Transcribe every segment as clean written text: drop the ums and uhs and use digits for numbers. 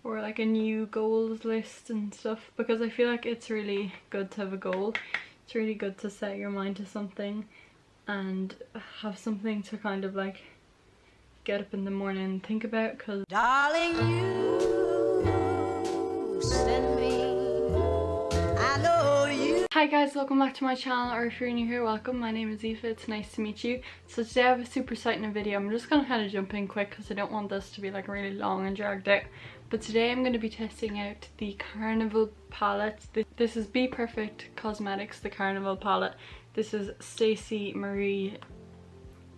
or like a new goals list and stuff, because I feel like it's really good to have a goal. It's really good to set your mind to something and have something to kind of like get up in the morning and think about, because darling, you send me, I know you. Hi guys, welcome back to my channel, or if you're new here, welcome. My name is Aoife, it's nice to meet you. So today I have a super exciting video. I'm just gonna kind of jump in quick because I don't want this to be like really long and dragged out. But today I'm going to be testing out the Carnival palette. This is BPerfect Cosmetics, the Carnival palette. This is STACEY Marie,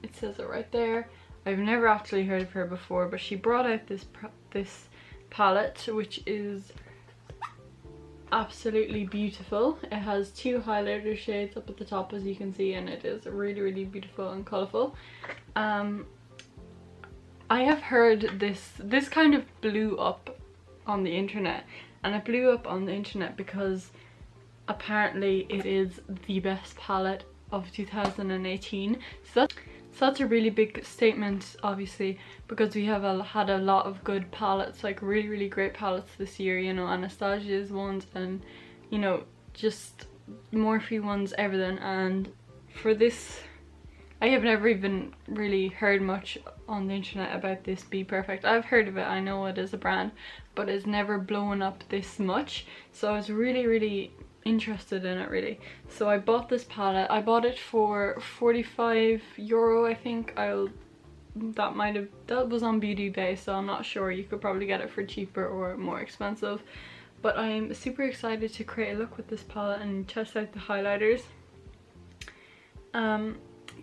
it says it right there. I've never actually heard of her before, but she brought out this palette, which is absolutely beautiful. It has two highlighter shades up at the top, as you can see, and it is really beautiful and colourful. I have heard this kind of blew up on the internet, and it blew up on the internet because apparently it is the best palette of 2018. So that's a really big statement, obviously, because we have had a lot of good palettes, like really great palettes this year, you know, Anastasia's ones and, you know, just Morphe ones, everything. And for this, I have never even really heard much on the internet about this BPerfect. I've heard of it, I know it is a brand, but it's never blown up this much. So I was really interested in it, really. So I bought this palette. I bought it for €45, I think. That was on Beauty Bay, so I'm not sure. You could probably get it for cheaper or more expensive. But I'm super excited to create a look with this palette and test out the highlighters.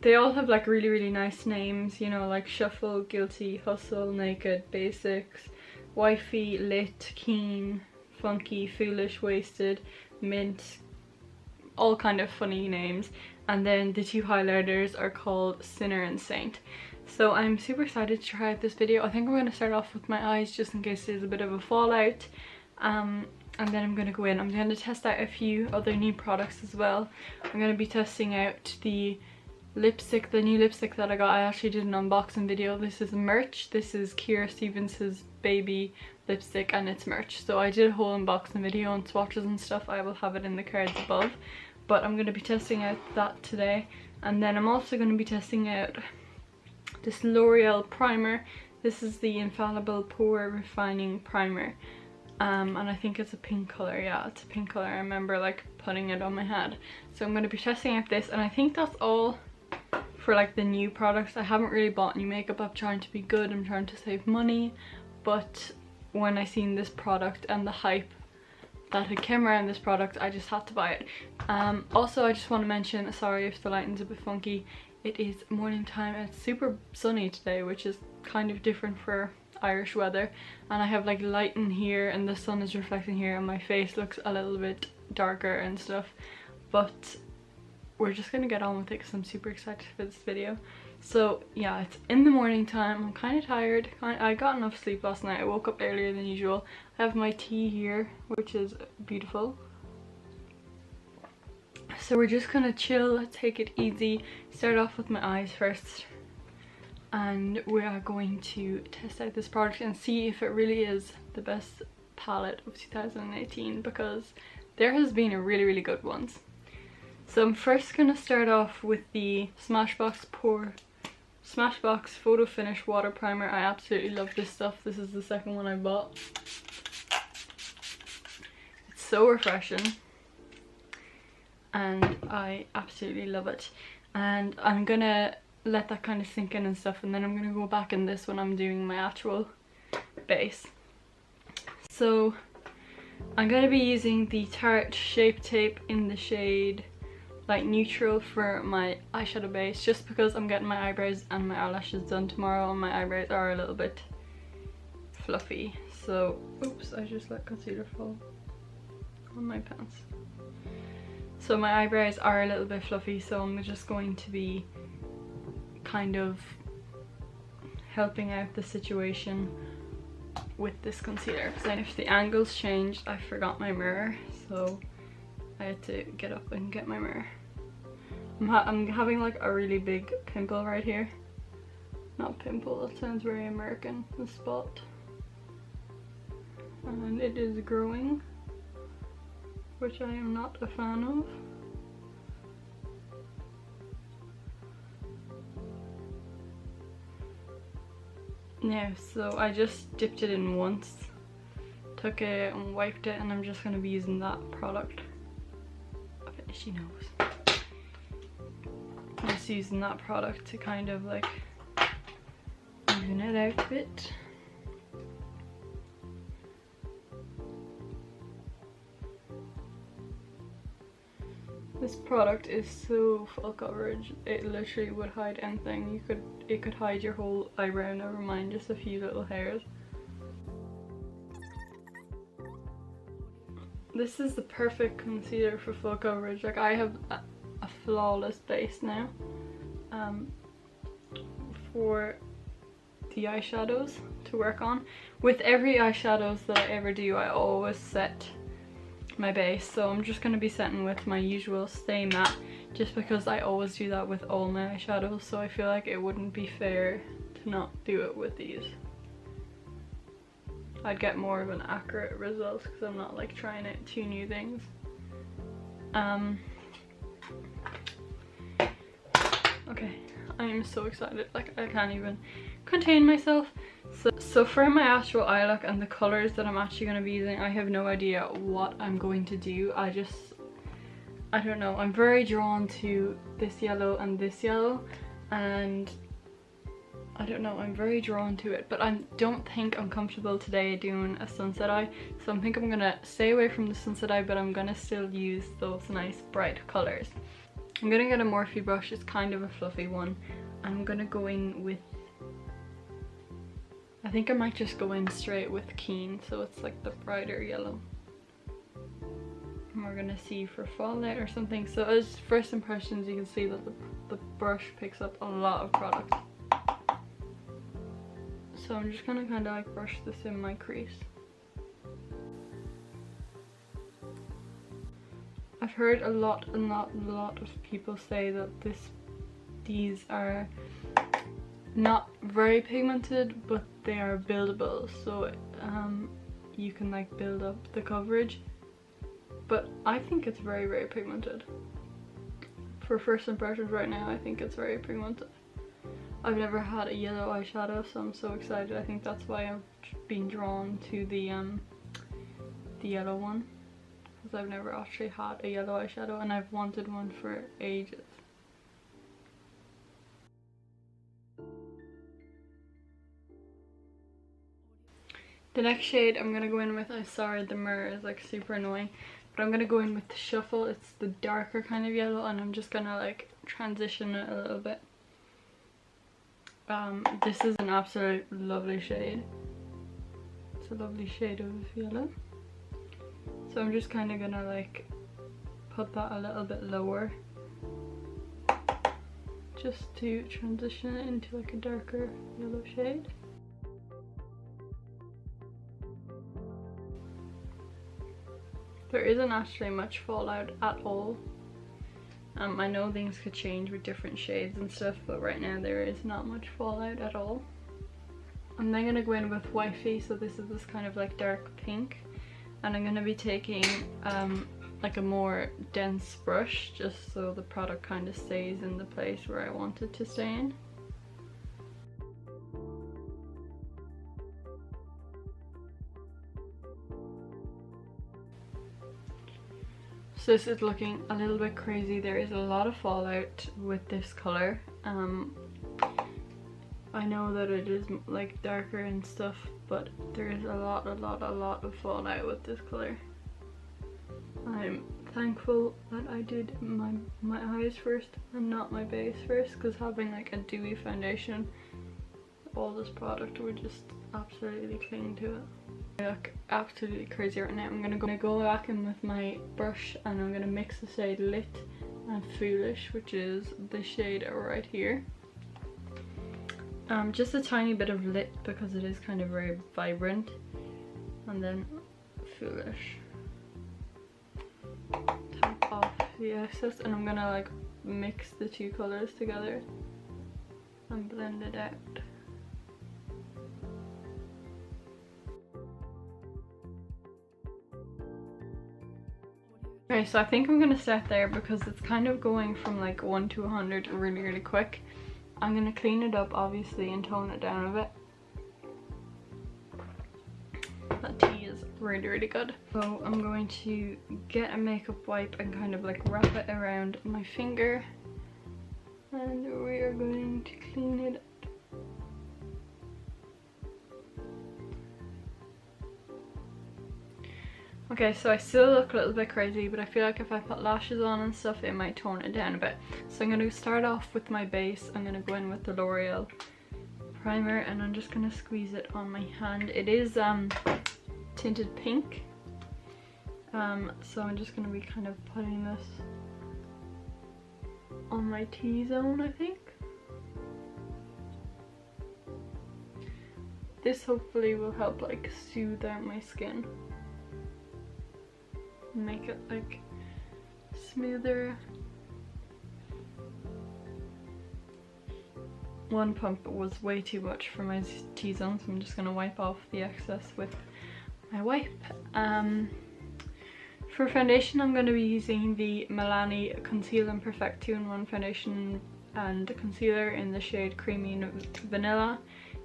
They all have like really nice names, you know, like Shuffle, Guilty, Hustle, Naked, Basics, Wifey, Lit, Keen, Funky, Foolish, Wasted, Mint, all kind of funny names. And then the two highlighters are called Sinner and Saint. So I'm super excited to try out this video. I think I'm going to start off with my eyes just in case there's a bit of a fallout. And then I'm going to go in. I'm going to test out a few other new products as well. I'm going to be testing out the lipstick, the new lipstick that I got. I actually did an unboxing video. This is merch. This is Kira Stevens' baby lipstick, and it's merch. So I did a whole unboxing video and swatches and stuff. I will have it in the cards above. But I'm going to be testing out that today. And then I'm also going to be testing out this L'Oreal primer. This is the Infallible Pore Refining Primer. And I think it's a pink color. Yeah, it's a pink color. I remember like putting it on my head. So I'm going to be testing out this, and I think that's all for like the new products. I haven't really bought any makeup. I'm trying to be good. I'm trying to save money. But when I seen this product and the hype that had came around this product, I just had to buy it. Also, I just want to mention, sorry if the lighting's a bit funky, it is morning time and it's super sunny today, which is kind of different for Irish weather. And I have like light in here and the sun is reflecting here, and my face looks a little bit darker and stuff. But we're just gonna get on with it because I'm super excited for this video. So yeah, it's in the morning time. I'm kind of tired. I got enough sleep last night. I woke up earlier than usual. I have my tea here, which is beautiful. So we're just gonna chill, take it easy, start off with my eyes first. And we are going to test out this product and see if it really is the best palette of 2018, because there has been a really good ones. So I'm first gonna start off with the Smashbox Photo Finish Water Primer. I absolutely love this stuff. This is the second one I bought. It's so refreshing and I absolutely love it. And I'm gonna let that kind of sink in and stuff, and then I'm gonna go back in this when I'm doing my actual base. So I'm gonna be using the Tarte Shape Tape in the shade Light Neutral for my eyeshadow base, just because I'm getting my eyebrows and my eyelashes done tomorrow, and my eyebrows are a little bit fluffy. So, oops, I just let concealer fall on my pants. So my eyebrows are a little bit fluffy, so I'm just going to be kind of helping out the situation with this concealer. Because if the angles changed, I forgot my mirror, so I had to get up and get my mirror. I'm having like a really big pimple right here. Not pimple, that sounds very American. The spot. and it is growing, which I am not a fan of. Yeah, so I just dipped it in once, took it and wiped it, and I'm just going to be using that product. Okay, she knows. I'm just using that product to kind of like even it out a bit. This product is so full coverage, it literally would hide anything. It could hide your whole eyebrow, never mind just a few little hairs. This is the perfect concealer for full coverage. Like, I have a flawless base now for the eyeshadows to work on. With every eyeshadows that I ever do, I always set my base, so I'm just going to be setting with my usual Stay Matte, just because I always do that with all my eyeshadows, so I feel like it wouldn't be fair to not do it with these. I'd get more of an accurate result because I'm not like trying out 2 new things. Okay, I am so excited, like I can't even contain myself. So for my actual eye look and the colours that I'm actually going to be using, I have no idea what I'm going to do. I don't know, I'm very drawn to this yellow and this yellow, and I don't know, I'm very drawn to it, but I don't think I'm comfortable today doing a sunset eye, so I think I'm gonna stay away from the sunset eye, but I'm gonna still use those nice bright colours. I'm gonna get a Morphe brush, it's kind of a fluffy one. I'm gonna go in with, I think I might just go in straight with Keen, so it's like the brighter yellow. And we're gonna see for fallout or something. So as first impressions, you can see that the brush picks up a lot of product. So I'm just gonna kind of like brush this in my crease. I've heard a lot of people say that these are not very pigmented, but they are buildable, so you can like build up the coverage. But I think it's very pigmented. For first impressions right now, I think it's very pigmented. I've never had a yellow eyeshadow, so I'm so excited. I think that's why I've been drawn to the yellow one, because I've never actually had a yellow eyeshadow and I've wanted one for ages. The next shade I'm gonna go in with, I'm sorry the mirror is like super annoying, but I'm gonna go in with the Shuffle. It's the darker kind of yellow, and I'm just gonna like transition it a little bit. This is an absolute lovely shade. It's a lovely shade of yellow. So I'm just kind of gonna like put that a little bit lower, just to transition it into like a darker yellow shade. There isn't actually much fallout at all. I know things could change with different shades and stuff, but right now there is not much fallout at all. I'm then going to go in with Wifey, so this is this kind of like dark pink, and I'm going to be taking like a more dense brush, just so the product kind of stays in the place where I want it to stay in. So this is looking a little bit crazy. There is a lot of fallout with this colour. I know that it is like darker and stuff, but there is a lot of fallout with this colour. I'm thankful that I did my eyes first and not my base first, because having like a dewy foundation, all this product would just absolutely cling to it. I look absolutely crazy right now. I'm gonna go back in with my brush, and I'm gonna mix the shade Lit and Foolish, which is the shade right here. Just a tiny bit of Lit because it is kind of very vibrant, and then Foolish. Tap off the excess, and I'm gonna like mix the two colors together and blend it out. Okay, so I think I'm gonna start there because it's kind of going from like 1 to 100 really quick. I'm gonna clean it up obviously and tone it down a bit. That tea is really good. So I'm going to get a makeup wipe and kind of like wrap it around my finger, and we are going to clean it up. Okay, so I still look a little bit crazy, but I feel like if I put lashes on and stuff, it might tone it down a bit. So I'm going to start off with my base. I'm going to go in with the L'Oreal primer, and I'm just going to squeeze it on my hand. It is tinted pink. So I'm just going to be kind of putting this on my T-zone, I think. This hopefully will help like soothe out my skin. Make it like smoother. One pump was way too much for my T-zone, so I'm just gonna wipe off the excess with my wipe. For foundation, I'm going to be using the Milani Conceal and Perfect 2-in-1 foundation and concealer in the shade Creamy Vanilla.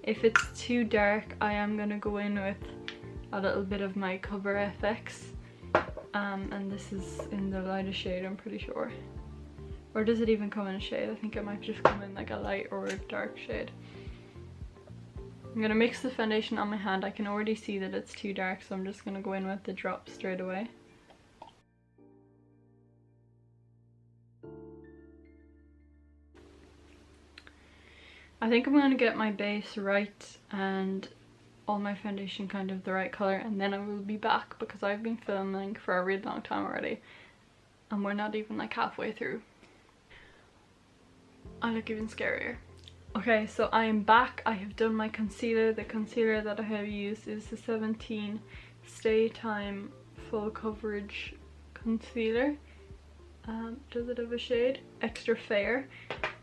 If it's too dark, I am going to go in with a little bit of my Cover FX. And this is in the lightest shade, I'm pretty sure. Or does it even come in a shade? I think it might just come in like a light or a dark shade. I'm going to mix the foundation on my hand. I can already see that it's too dark, so I'm just going to go in with the drop straight away. I think I'm going to get my base right and all my foundation kind of the right colour, and then I will be back because I've been filming for a really long time already and we're not even like halfway through. I look even scarier. Okay, so I am back. I have done my concealer. The concealer that I have used is the 17 Stay Time Full Coverage Concealer. Does it have a shade? Extra Fair.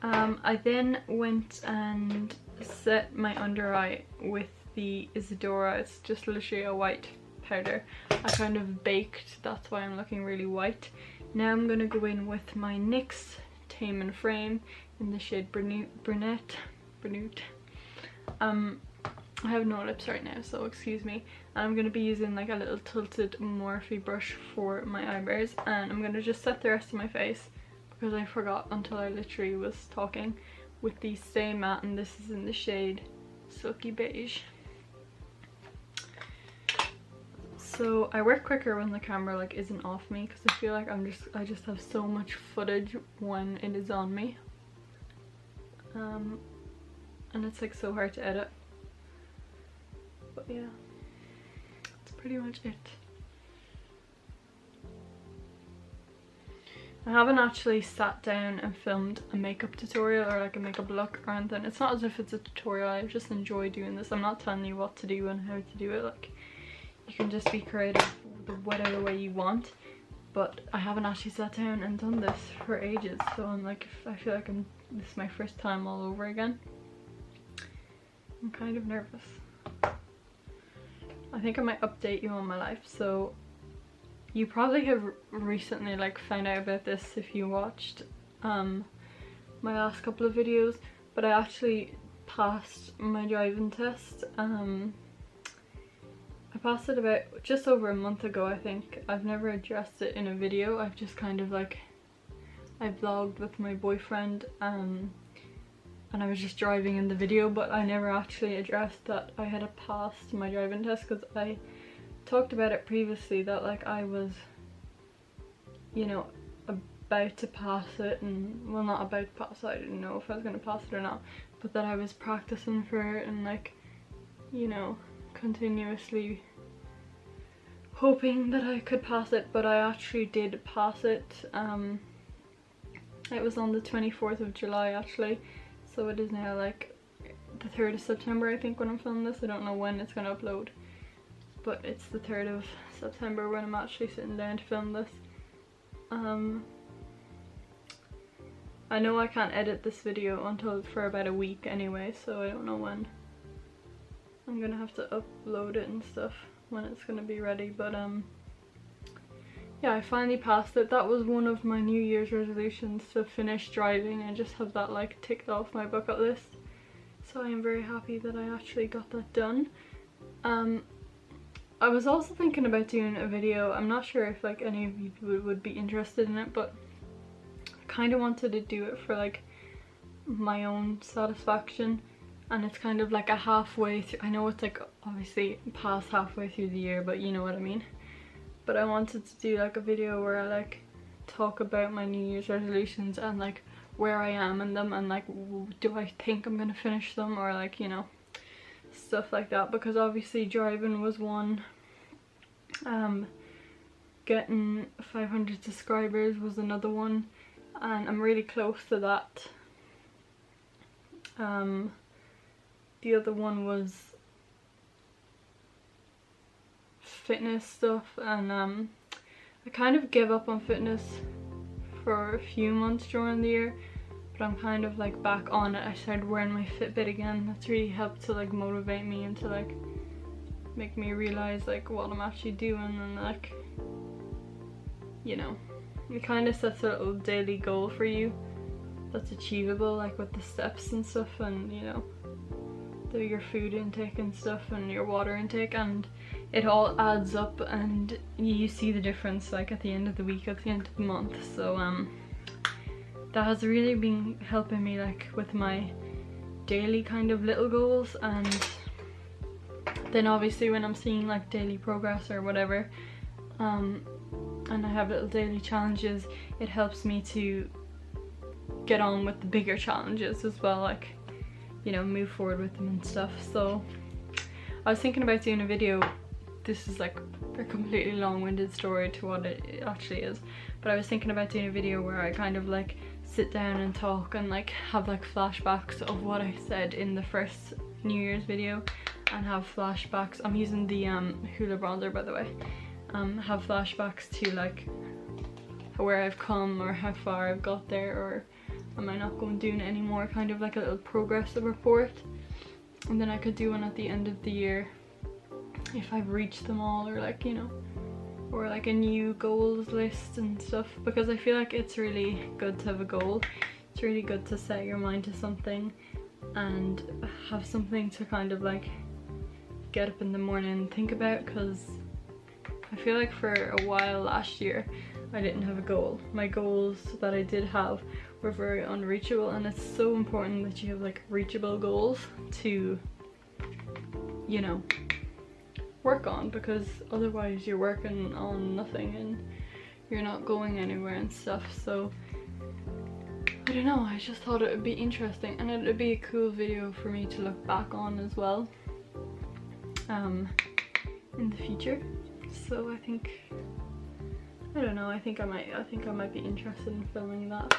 I then went and set my under eye with the Isadora. It's just literally a white powder. I kind of baked, that's why I'm looking really white. Now I'm gonna go in with my NYX Tame and Frame in the shade Brunette. I have no lips right now, so excuse me. I'm going to be using like a little tilted Morphe brush for my eyebrows, and I'm going to just set the rest of my face because I forgot until I literally was talking, with the Stay Matte, and this is in the shade Silky Beige. So I work quicker when the camera like isn't off me because I feel like I just have so much footage when it is on me. And it's like so hard to edit. But yeah, that's pretty much it. I haven't actually sat down and filmed a makeup tutorial or like a makeup look or anything. It's not as if it's a tutorial, I just enjoy doing this. I'm not telling you what to do and how to do it. Like, you can just be creative whatever way you want. But I haven't actually sat down and done this for ages, so I'm like, I feel like this is my first time all over again. I'm kind of nervous. I think I might update you on my life. So you probably have recently like found out about this if you watched my last couple of videos, but I actually passed my driving test. I passed it about just over a month ago, I think. I've never addressed it in a video. I've just kind of like, I vlogged with my boyfriend and I was just driving in the video, but I never actually addressed that I had passed my driving test because I talked about it previously that like I was, you know, about to pass it, and well, not about to pass it, I didn't know if I was going to pass it or not, but that I was practicing for it and like, you know, continuously hoping that I could pass it. But I actually did pass it. It was on the 24th of July actually, so it is now like the 3rd of September I think when I'm filming this. I don't know when it's going to upload, but it's the 3rd of September when I'm actually sitting down to film this. I know I can't edit this video until for about a week anyway, so I don't know when I'm gonna have to upload it and stuff, when it's gonna be ready. But yeah, I finally passed it. That was one of my New Year's resolutions, to finish driving and just have that like ticked off my bucket list. So I am very happy that I actually got that done. I was also thinking about doing a video. I'm not sure if like any of you would be interested in it, but I kind of wanted to do it for like my own satisfaction, and it's kind of like a halfway through. I know it's like obviously past halfway through the year, but you know what I mean. But I wanted to do like a video where I like talk about my New Year's resolutions and like where I am in them, and like do I think I'm gonna finish them, or like, you know, stuff like that. Because obviously driving was one, getting 500 subscribers was another one, and I'm really close to that. The other one was fitness stuff, and I kind of gave up on fitness for a few months during the year, but I'm kind of like back on it. I started wearing my Fitbit again. That's really helped to like motivate me and to like make me realize like what I'm actually doing, and like, you know, it kind of sets a little daily goal for you that's achievable, like with the steps and stuff, and you know, your food intake and stuff, and your water intake, and it all adds up, and you see the difference like at the end of the week, at the end of the month. So that has really been helping me like with my daily kind of little goals. And then obviously when I'm seeing like daily progress or whatever, and I have little daily challenges, it helps me to get on with the bigger challenges as well, like, you know, move forward with them and stuff. So I was thinking about doing a video. This is like a completely long-winded story to what it actually is, but I was thinking about doing a video where I kind of like sit down and talk and like have like flashbacks of what I said in the first New Year's video, and have flashbacks. I'm using the Hoola bronzer, by the way. Have flashbacks to like where I've come, or how far I've got there, or am I not going doing it anymore, kind of like a little progress report. And then I could do one at the end of the year if I've reached them all, or like, you know, or like a new goals list and stuff, because I feel like it's really good to have a goal. It's really good to set your mind to something and have something to kind of like get up in the morning and think about, because I feel like for a while last year I didn't have a goal. My goals that I did have were very unreachable, and it's so important that you have like reachable goals to, you know, work on, because otherwise you're working on nothing and you're not going anywhere and stuff. So I don't know, I just thought it would be interesting, and it would be a cool video for me to look back on as well in the future. So I think, I don't know, I think I might be interested in filming that.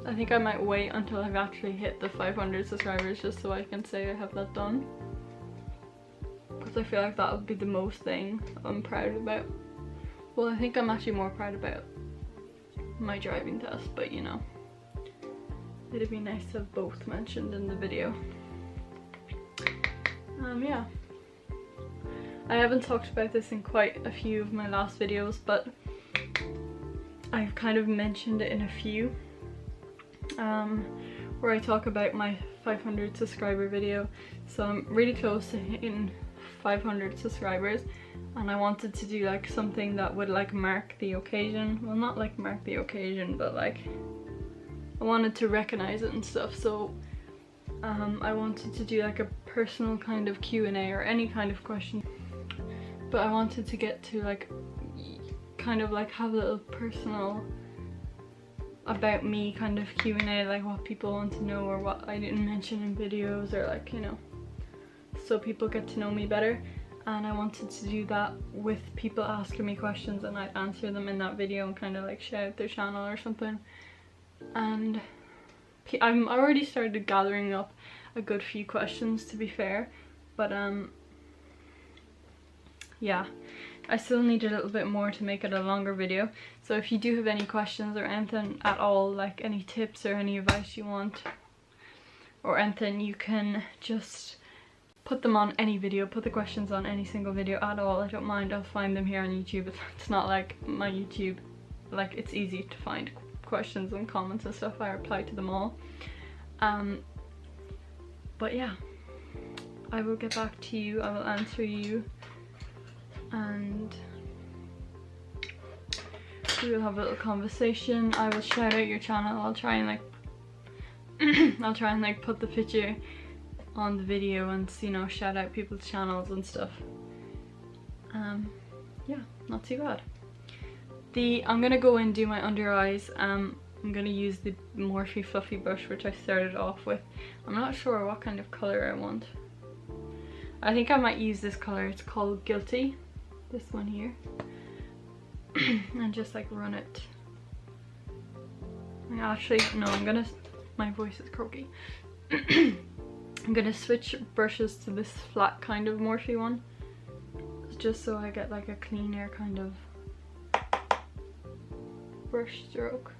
I think I might wait until I've actually hit the 500 subscribers just so I can say I have that done, because I feel like that would be the most thing I'm proud about. Well, I think I'm actually more proud about my driving test, but you know, it'd be nice to have both mentioned in the video. Yeah, I haven't talked about this in quite a few of my last videos, but I've kind of mentioned it in a few, where I talk about my 500 subscriber video. So I'm really close to hitting 500 subscribers, and I wanted to do like something that would like mark the occasion. Well, not like mark the occasion, but like I wanted to recognize it and stuff. So I wanted to do like a personal kind of Q&A or any kind of question, but I wanted to get to like kind of like have a little personal about me kind of Q&A, like what people want to know or what I didn't mention in videos, or like, you know, so people get to know me better. And I wanted to do that with people asking me questions, and I'd answer them in that video and kind of like shout out their channel or something. And I'm already started gathering up a good few questions, to be fair, but yeah, I still need a little bit more to make it a longer video. So if you do have any questions or anything at all, like any tips or any advice you want or anything, you can just put them on any video, put the questions on any single video at all. I don't mind, I'll find them here on YouTube. It's not like my YouTube, like it's easy to find questions and comments and stuff. I reply to them all. But yeah, I will get back to you, I will answer you, and we will have a little conversation. I will shout out your channel. I'll try and like put the picture on the video and, you know, shout out people's channels and stuff. Yeah, not too bad. I'm gonna go and do my under eyes. I'm gonna use the Morphe fluffy brush, which I started off with. I'm not sure what kind of color I want. I think I might use this color. It's called Guilty, this one here. And just like run it. Actually, no, my voice is croaky. I'm gonna switch brushes to this flat kind of Morphe one, just so I get like a cleaner kind of brush stroke.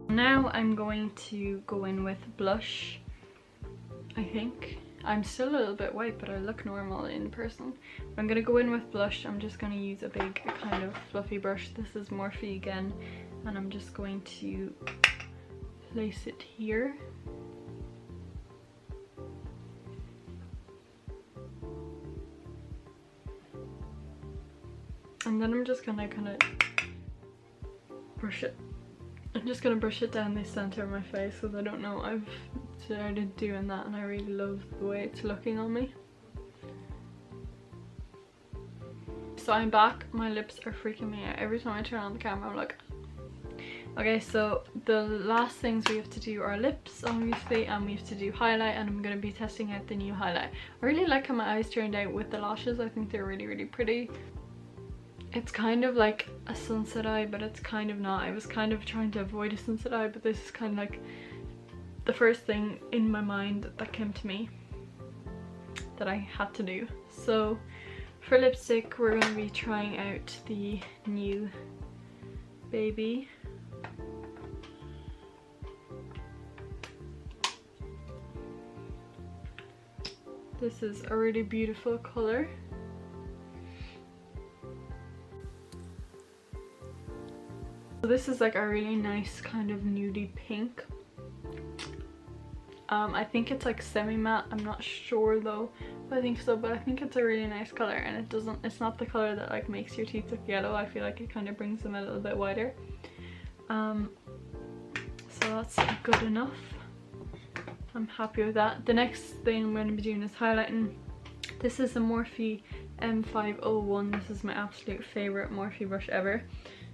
Now I'm going to go in with blush, I think. I'm still a little bit white, but I look normal in person. I'm gonna go in with blush. I'm just gonna use a big kind of fluffy brush. This is Morphe again, and I'm just going to place it here. And then I'm just gonna kind of brush it. I'm just gonna brush it down the center of my face because I don't know, I've started doing that and I really love the way it's looking on me. So I'm back. My lips are freaking me out. Every time I turn on the camera I'm like, okay, so the last things we have to do are lips, obviously, and we have to do highlight, and I'm going to be testing out the new highlight. I really like how my eyes turned out with the lashes. I think they're really, really pretty. It's kind of like a sunset eye, but it's kind of not. I was kind of trying to avoid a sunset eye, but this is kind of like the first thing in my mind that came to me that I had to do. So for lipstick, we're going to be trying out the new Baby. This is a really beautiful color. So this is like a really nice kind of nudie pink. I think it's like semi-matte. I'm not sure though. I think so, but I think it's a really nice color, and it's not the color that like makes your teeth look yellow. I feel like it kind of brings them a little bit whiter. So that's good enough. I'm happy with that. The next thing I'm going to be doing is highlighting. This is the Morphe M501. This is my absolute favorite Morphe brush ever.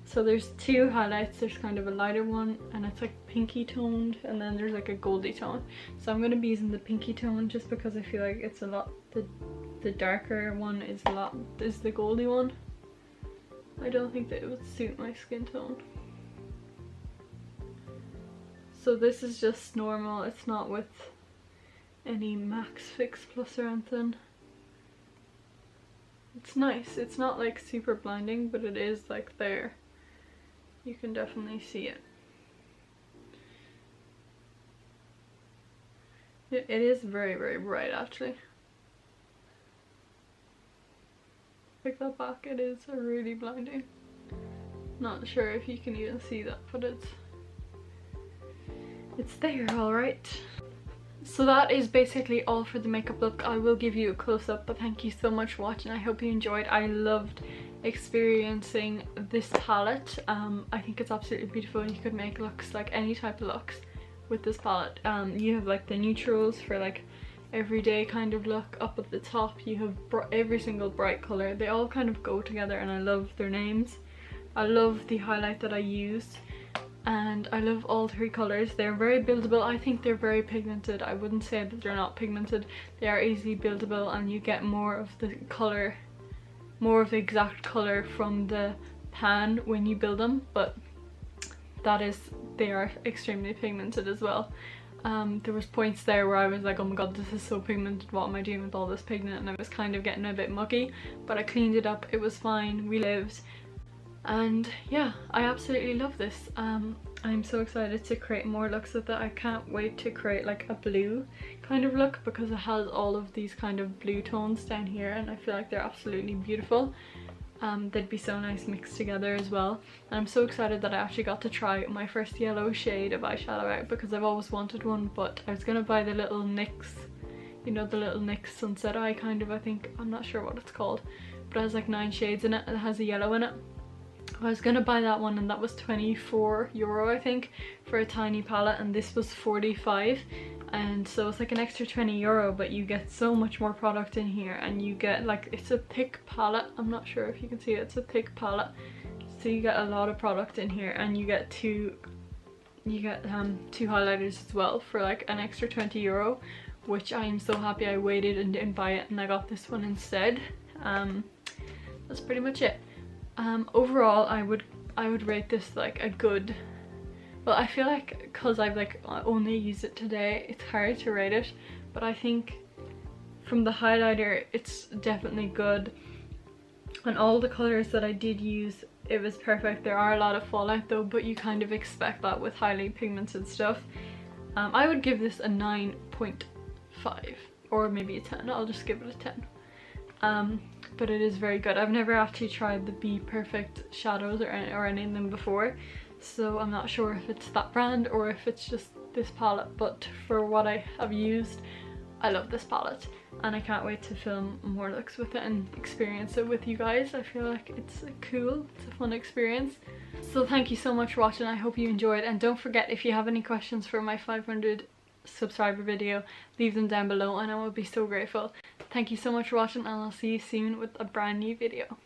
So there's two highlights. There's kind of a lighter one and it's like pinky toned, and then there's like a goldy tone. So I'm going to be using the pinky tone just because I feel like it's a lot, the darker one is the goldy one. I don't think that it would suit my skin tone. So this is just normal. It's not with any Max Fix Plus or anything. It's nice. It's not like super blinding, but it is like there. You can definitely see it. It is very, very bright actually. Pick that back, it is really blinding. Not sure if you can even see that, but it's there, alright. So that is basically all for the makeup look. I will give you a close-up, but thank you so much for watching. I hope you enjoyed. I loved experiencing this palette. I think it's absolutely beautiful. You could make looks, like any type of looks with this palette. You have like the neutrals for like everyday kind of look. Up at the top you have every single bright color. They all kind of go together and I love their names. I love the highlight that I used, and I love all three colors. They're very buildable. I think they're very pigmented. I wouldn't say that they're not pigmented. They are easily buildable, and you get more of the color, more of the exact color from the pan when you build them, but they are extremely pigmented as well. There was points there where I was like, oh my god, this is so pigmented, what am I doing with all this pigment? And I was kind of getting a bit muggy, but I cleaned it up. It was fine. We lived. And yeah, I absolutely love this. I'm so excited to create more looks with it. I can't wait to create like a blue kind of look because it has all of these kind of blue tones down here and I feel like they're absolutely beautiful. They'd be so nice mixed together as well. And I'm so excited that I actually got to try my first yellow shade of eyeshadow out because I've always wanted one, but I was gonna buy the little NYX, you know, the little NYX Sunset Eye kind of, I think, I'm not sure what it's called, but it has like 9 shades in it and it has a yellow in it. I was gonna buy that one and that was €24 I think for a tiny palette, and this was 45, and so it's like an extra €20, but you get so much more product in here and you get like, it's a thick palette, I'm not sure if you can see it, it's a thick palette, so you get a lot of product in here, and you get two highlighters as well for like an extra €20, which I am so happy I waited and didn't buy it and I got this one instead. That's pretty much it. Overall I would rate this like a good, well, I feel like because I've like only used it today it's hard to rate it, but I think from the highlighter it's definitely good, and all the colors that I did use, it was perfect. There are a lot of fallout though, but you kind of expect that with highly pigmented stuff. I would give this a 9.5 or maybe a 10. I'll just give it a 10. But it is very good. I've never actually tried the BPerfect shadows or any of them before, so I'm not sure if it's that brand or if it's just this palette, but for what I have used, I love this palette and I can't wait to film more looks with it and experience it with you guys. I feel like it's cool, it's a fun experience. So thank you so much for watching, I hope you enjoyed, and don't forget, if you have any questions for my 500 subscriber video, leave them down below and I will be so grateful. Thank you so much for watching and I'll see you soon with a brand new video.